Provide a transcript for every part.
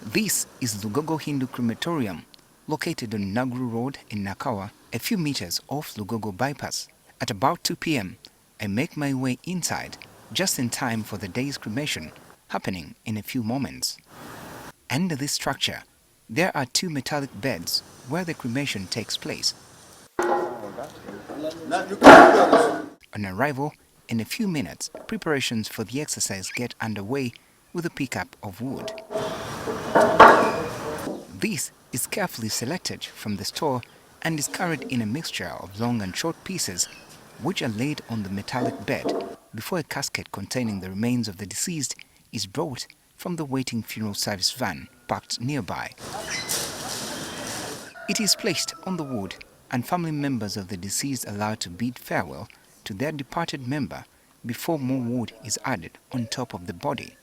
This is Lugogo Hindu Crematorium, located on Nagru Road in Nakawa, a few meters off Lugogo Bypass. At about 2 p.m., I make my way inside, just in time for the day's cremation, happening in a few moments. Under this structure, there are 2 metallic beds where the cremation takes place. On arrival, in a few minutes, preparations for the exercise get underway with a pickup of wood. This is carefully selected from the store and is carried in a mixture of long and short pieces, which are laid on the metallic bed before a casket containing the remains of the deceased is brought from the waiting funeral service van parked nearby. It is placed on the wood and family members of the deceased allowed to bid farewell to their departed member before more wood is added on top of the body.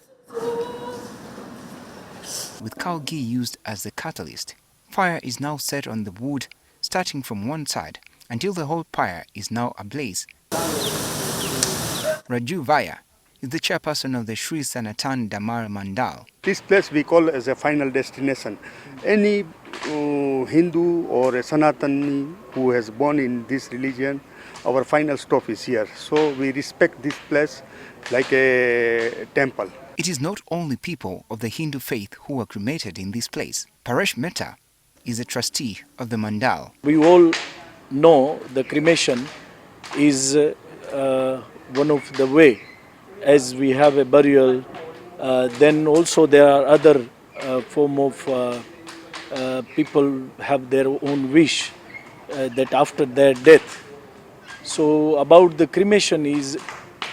With cow ghee used as the catalyst, fire is now set on the wood starting from one side until the whole pyre is now ablaze. Raju Vaya is the chairperson of the Sri Sanatan Damar Mandal. This place we call as a final destination. Any Hindu or a Sanatani who has born in this religion, our final stop is here. So we respect this place like a temple. It is not only people of the Hindu faith who are cremated in this place. Paresh Mehta is a trustee of the Mandal. We all know the cremation is one of the way, as we have a burial. Then also there are other form of people have their own wish that after their death. So about the cremation is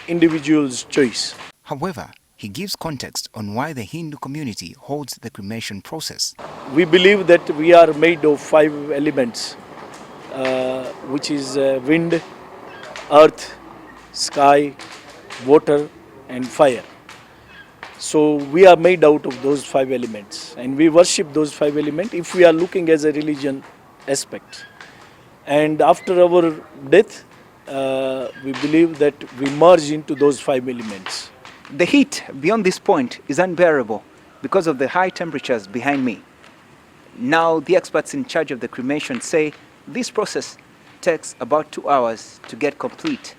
individual's choice. However, he gives context on why the Hindu community holds the cremation process. We believe that we are made of 5 elements, which is wind, earth, sky, water and fire. So we are made out of those 5 elements and we worship those 5 elements if we are looking as a religion aspect. And after our death, we believe that we merge into those 5 elements. The heat beyond this point is unbearable because of the high temperatures behind me. Now the experts in charge of the cremation say this process takes about 2 hours to get complete.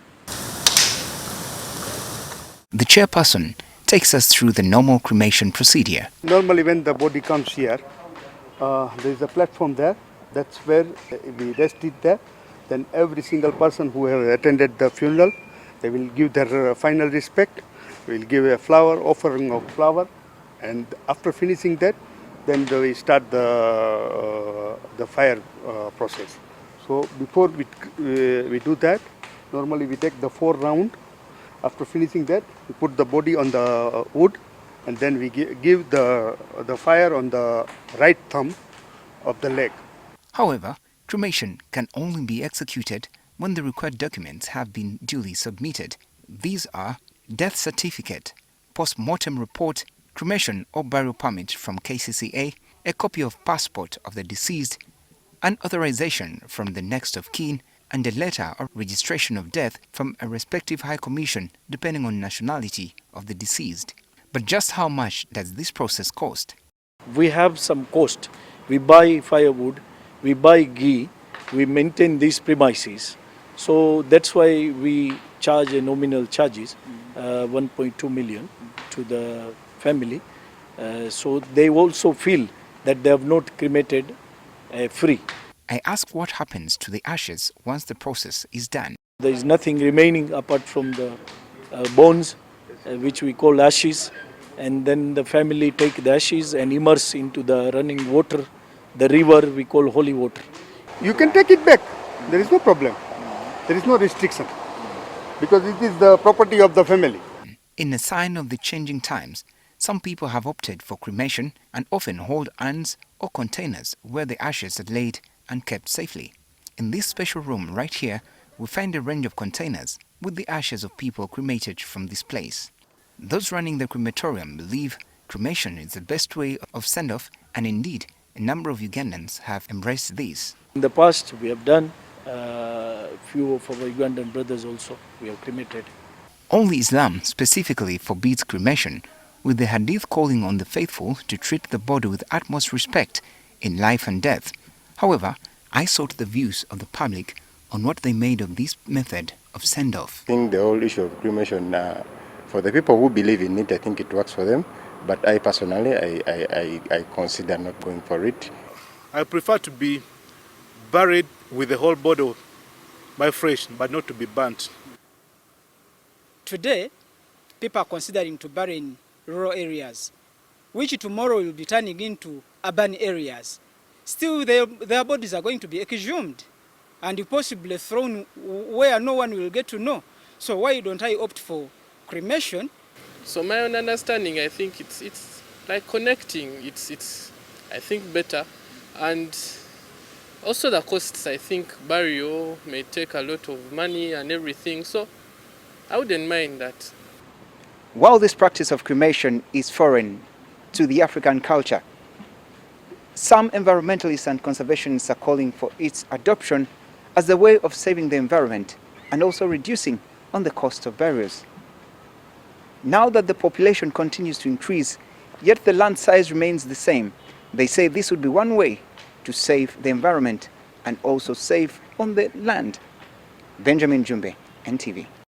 The chairperson takes us through the normal cremation procedure. Normally when the body comes here, there is a platform there. That's where we rest it there. Then every single person who have attended the funeral, they will give their final respect. We'll give a flower, offering of flower, and after finishing that, then we start the fire process. So before we do that, normally we take the 4 round. After finishing that, we put the body on the wood, and then we give the fire on the right thumb of the leg. However, cremation can only be executed when the required documents have been duly submitted. These are death certificate, post-mortem report, cremation or burial permit from KCCA, a copy of passport of the deceased, an authorization from the next of kin, and a letter of registration of death from a respective high commission depending on nationality of the deceased. But just how much does this process cost? We have some cost. We buy firewood, we buy ghee, we maintain these premises. So that's why we charge a nominal charges, 1.2 million to the family. So they also feel that they have not cremated free. I ask what happens to the ashes once the process is done. There is nothing remaining apart from the bones, which we call ashes. And then the family take the ashes and immerse into the running water, the river we call holy water. You can take it back. There is no problem. There is no restriction because it is the property of the family. In a sign of the changing times, some people have opted for cremation and often hold urns or containers where the ashes are laid and kept safely. In this special room right here, we find a range of containers with the ashes of people cremated from this place. Those running the crematorium believe cremation is the best way of send-off, and indeed, a number of Ugandans have embraced this. In the past, we have done few of our Ugandan brothers also, we have cremated. Only Islam specifically forbids cremation, with the hadith calling on the faithful to treat the body with utmost respect in life and death. However, I sought the views of the public on what they made of this method of send-off. I think the whole issue of cremation, for the people who believe in it, I think it works for them. But I personally, I consider not going for it. I prefer to be buried with the whole body by fresh, but not to be burnt. Today, people are considering to bury in rural areas, which tomorrow will be turning into urban areas. Still, their bodies are going to be exhumed and possibly thrown where no one will get to know. So why don't I opt for cremation? So my own understanding, I think it's like connecting. It's I think better, and also the costs. I think burial may take a lot of money and everything. So I wouldn't mind that. While this practice of cremation is foreign to the African culture, some environmentalists and conservationists are calling for its adoption as a way of saving the environment and also reducing on the cost of burials. Now that the population continues to increase, yet the land size remains the same, they say this would be one way to save the environment and also save on the land. Benjamin Jumbe, NTV.